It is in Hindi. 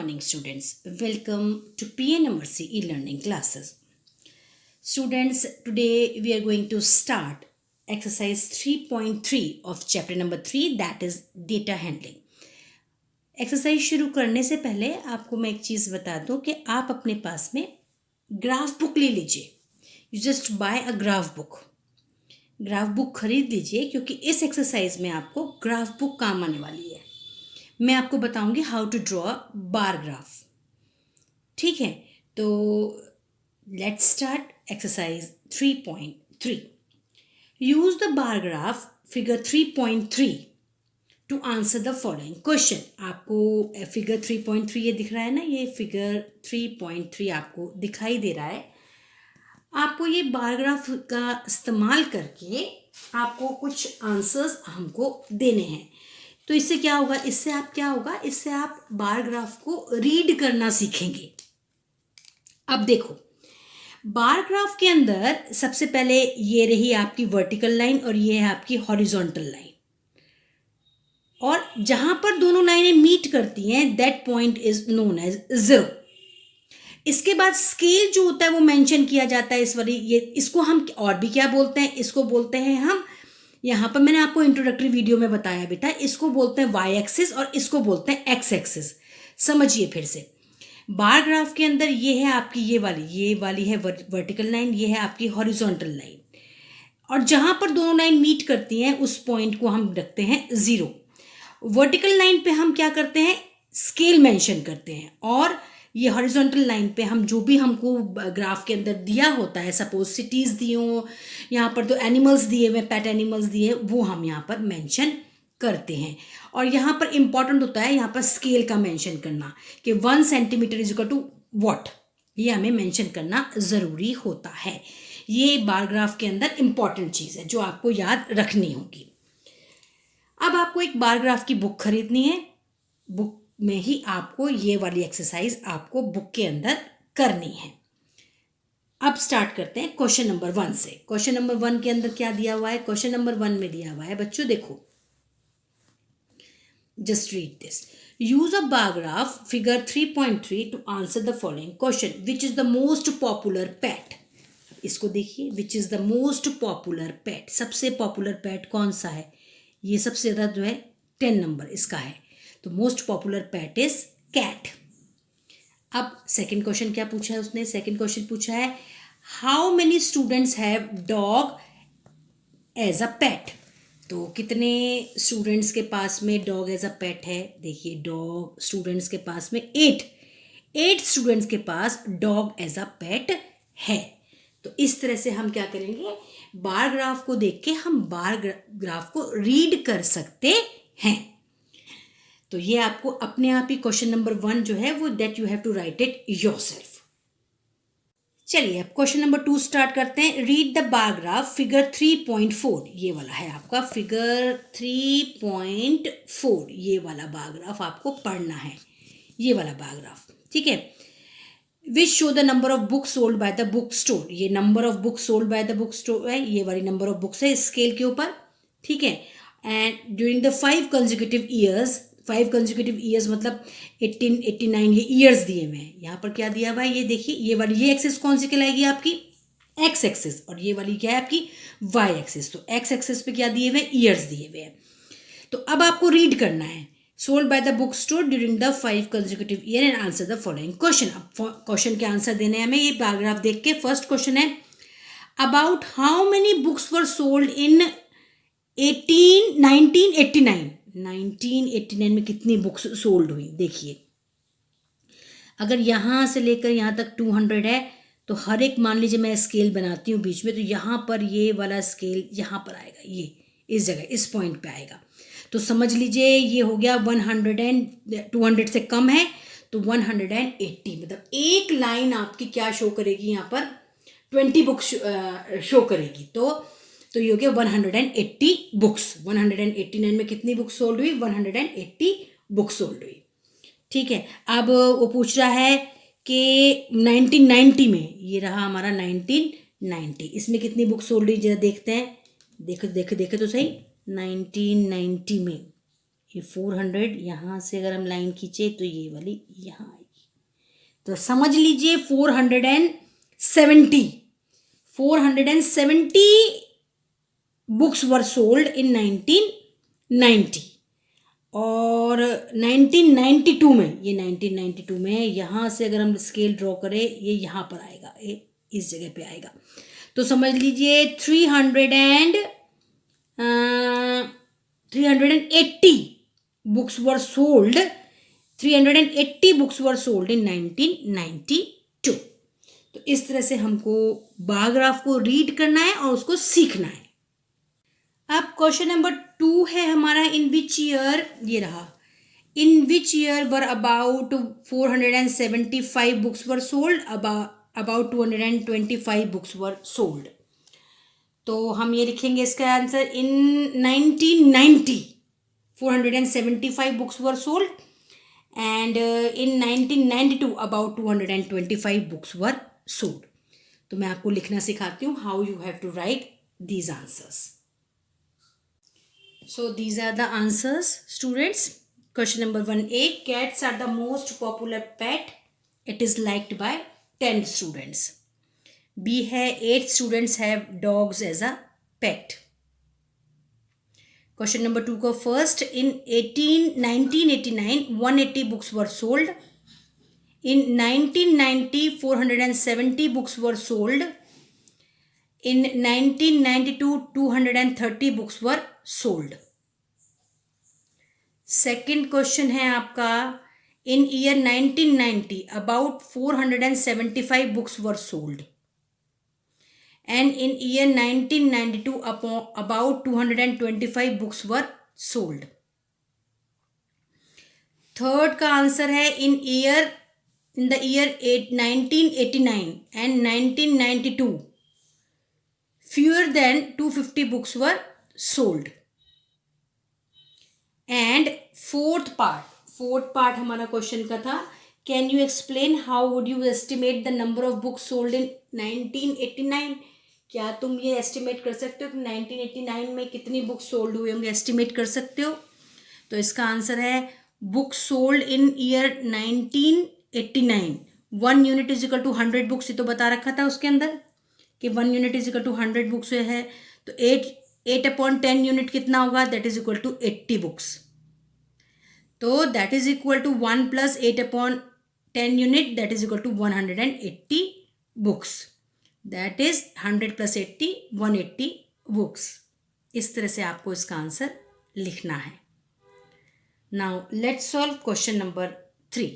morning, students. Welcome to PNMRC e-learning classes. Students, today we are going to start exercise 3.3 of chapter number 3, that is data handling. Exercise शुरू करने से पहले आपको मैं एक चीज़ बता दूं कि आप अपने पास में ग्राफ बुक ले लीजिए. You just by a graph book. Graph book खरीद लीजिए क्योंकि इस एक्सरसाइज में आपको ग्राफ बुक काम आने वाली है. मैं आपको बताऊंगी how to draw bar graph. ठीक है, तो let's start exercise 3.3. Use the bar graph figure 3.3 to answer the following question. आपको फिगर 3.3 ये दिख रहा है ना, ये फिगर 3.3 आपको दिखाई दे रहा है. आपको ये बार ग्राफ का इस्तेमाल करके आपको कुछ आंसर्स हमको देने हैं. तो इससे क्या होगा, इससे आप बार ग्राफ को रीड करना सीखेंगे. अब देखो, बार ग्राफ के अंदर सबसे पहले ये रही आपकी वर्टिकल लाइन और ये है आपकी हॉरिजॉन्टल लाइन, और जहां पर दोनों लाइनें मीट करती हैं that point is known as 0. इसके बाद स्केल जो होता है वो मेंशन किया जाता है. इस वाली ये इसको हम और भी क्या बोलते हैं, इसको बोलते हैं हम, यहाँ पर मैंने आपको इंट्रोडक्टरी वीडियो में बताया बेटा, इसको बोलते हैं वाई एक्सिस और इसको बोलते हैं एक्स एक्सिस. समझिए फिर से, बार ग्राफ के अंदर ये है आपकी ये वाली है वर्टिकल लाइन, ये है आपकी हॉरिजॉन्टल लाइन, और जहाँ पर दोनों लाइन मीट करती हैं उस पॉइंट को हम रखते हैं 0. वर्टिकल लाइन पे हम क्या करते हैं, स्केल मेंशन करते हैं, और ये हॉरिजॉन्टल लाइन पे हम जो भी हमको ग्राफ के अंदर दिया होता है, सपोज सिटीज़ दी हो, यहाँ पर तो एनिमल्स दिए हुए, पेट एनिमल्स दिए, वो हम यहाँ पर मेंशन करते हैं. और यहाँ पर इम्पॉर्टेंट होता है यहाँ पर स्केल का मेंशन करना कि 1 centimetre is equal to what, ये हमें मेंशन करना ज़रूरी होता है. ये बार ग्राफ के अंदर इम्पॉर्टेंट चीज़ है जो आपको याद रखनी होगी. अब आपको एक बार ग्राफ की बुक खरीदनी है. बुक में ही आपको ये वाली एक्सरसाइज आपको बुक के अंदर करनी है. अब स्टार्ट करते हैं क्वेश्चन नंबर 1 से. क्वेश्चन नंबर 1 के अंदर क्या दिया हुआ है, क्वेश्चन नंबर 1 में दिया हुआ है बच्चों, देखो, just read this. Use a bar graph figure 3.3 to answer the following question. Which is the most popular pet. इसको देखिए, which is the most popular pet, सबसे पॉपुलर पेट कौन सा है, ये सबसे ज़्यादा जो है 10 नंबर इसका है. तो most popular pet is cat. अब सेकंड क्वेश्चन क्या पूछा है उसने, सेकंड क्वेश्चन पूछा है how many students have dog as a pet. तो कितने स्टूडेंट्स के पास में डॉग एज अ पेट है. देखिए, डॉग स्टूडेंट्स के पास में 8 स्टूडेंट्स के पास डॉग एज अ पेट है. तो इस तरह से हम क्या करेंगे, बार ग्राफ को देख के हम बार ग्राफ को रीड कर सकते हैं. तो ये आपको अपने आप ही क्वेश्चन नंबर 1 जो है वो that you have to write it yourself. चलिए अब क्वेश्चन नंबर 2 स्टार्ट करते हैं. Read the bar graph figure 3.4. ये वाला है आपका फिगर 3.4. ये वाला बार ग्राफ आपको पढ़ना है, ये वाला बार ग्राफ. ठीक है. Which show the number of books sold by the book store. ये number of books sold by the book store है, ये वाली नंबर ऑफ बुक्स है स्केल के ऊपर. ठीक है. And during the 5 consecutive years, 5 consecutive years मतलब 18, 89 ये ईयर्स दिए हुए हैं. यहाँ पर क्या दिया हुआ है, ये देखिए, ये वाली ये एक्सिस कौन सी कहलाएगी आपकी, एक्स एक्सिस, और ये वाली क्या है आपकी वाई एक्सिस. तो एक्स एक्सिस पे क्या दिए हुए हैं, ईयर्स दिए हुए हैं. तो अब आपको रीड करना है sold by the book store during the 5 consecutive year and answer the following question. अब क्वेश्चन के आंसर देने हैं हमें. ये पैराग्राफ देख के फर्स्ट क्वेश्चन है about how many books were sold in 1989. 1989 में कितनी बुक्स सोल्ड हुई. देखिए, अगर यहाँ से लेकर यहाँ तक 200 है तो हर एक, मान लीजिए मैं स्केल बनाती हूँ बीच में, तो यहाँ पर ये वाला स्केल यहाँ पर आएगा, ये इस जगह इस पॉइंट पे आएगा. तो समझ लीजिए ये हो गया 100 एंड 200 से कम है तो 180. मतलब एक लाइन आपकी क्या शो करेगी, यहाँ पर 20 बुक्स शो करेगी. तो ये हो गया 180 बुक्स. 189 में कितनी बुक्स सोल्ड हुई, 180 बुक्स सोल्ड हुई. ठीक है. अब वो पूछ रहा है कि 1990 में, ये रहा हमारा 1990, इसमें कितनी बुक्स सोल्ड हुई जरा देखते हैं. देखो तो सही, 1990 में ये 400 यहाँ से अगर हम लाइन खींचे तो ये वाली यहाँ आएगी। तो समझ लीजिए 470 बुक्स वर सोल्ड इन 1990 और 1992 में, ये 1992 में यहाँ से अगर हम स्केल ड्रॉ करें ये यहाँ पर आएगा, ये इस जगह पे आएगा। तो समझ लीजिए 380 books were sold 380 books were sold in 1992। तो इस तरह से हमको बार ग्राफ को रीड करना है और उसको सीखना है। अब क्वेश्चन नंबर 2 है हमारा, इन विच ईयर, ये रहा, in which year were about 475 books were sold, about 225 books were sold. तो हम ये लिखेंगे इसका answer, in 1990 475 books were sold and in 1992 about 225 books were sold. तो मैं आपको लिखना सिखाती हूँ how you have to write these answers. So these are the answers, students. Question number 1A, cats are the most popular pet. It is liked by 10 students. B है 8 students have dogs as a pet. Question number 2 को first, in 1989 180 books were sold. In 1990 470 books were sold. In 1992 230 books were sold. Second question है आपका, in year 1990 about 475 books were sold. And in year 1992 about 225 books were sold. Third का आंसर है, in the year 1989 and 1992 fewer than 250 books were sold. And fourth part हमारा क्वेश्चन का था, can you explain how would you estimate the number of books sold in 1989? क्या तुम ये एस्टिमेट कर सकते हो कि 1989 में कितनी बुक सोल्ड हुए होंगे, एस्टिमेट कर सकते हो? तो इसका आंसर है, book sold in year 1989 1 unit is equal to 100 books. ये तो बता रखा था उसके अंदर कि 1 unit is equal to 100 books है। तो 8/10 यूनिट कितना होगा, that is equal to 80 books. तो that is equal to 1 + 8/10 unit, that is equal to 180 books. That is 100 + 80 180 books. इस तरह से आपको इसका आंसर लिखना है। Now let's solve question number 3।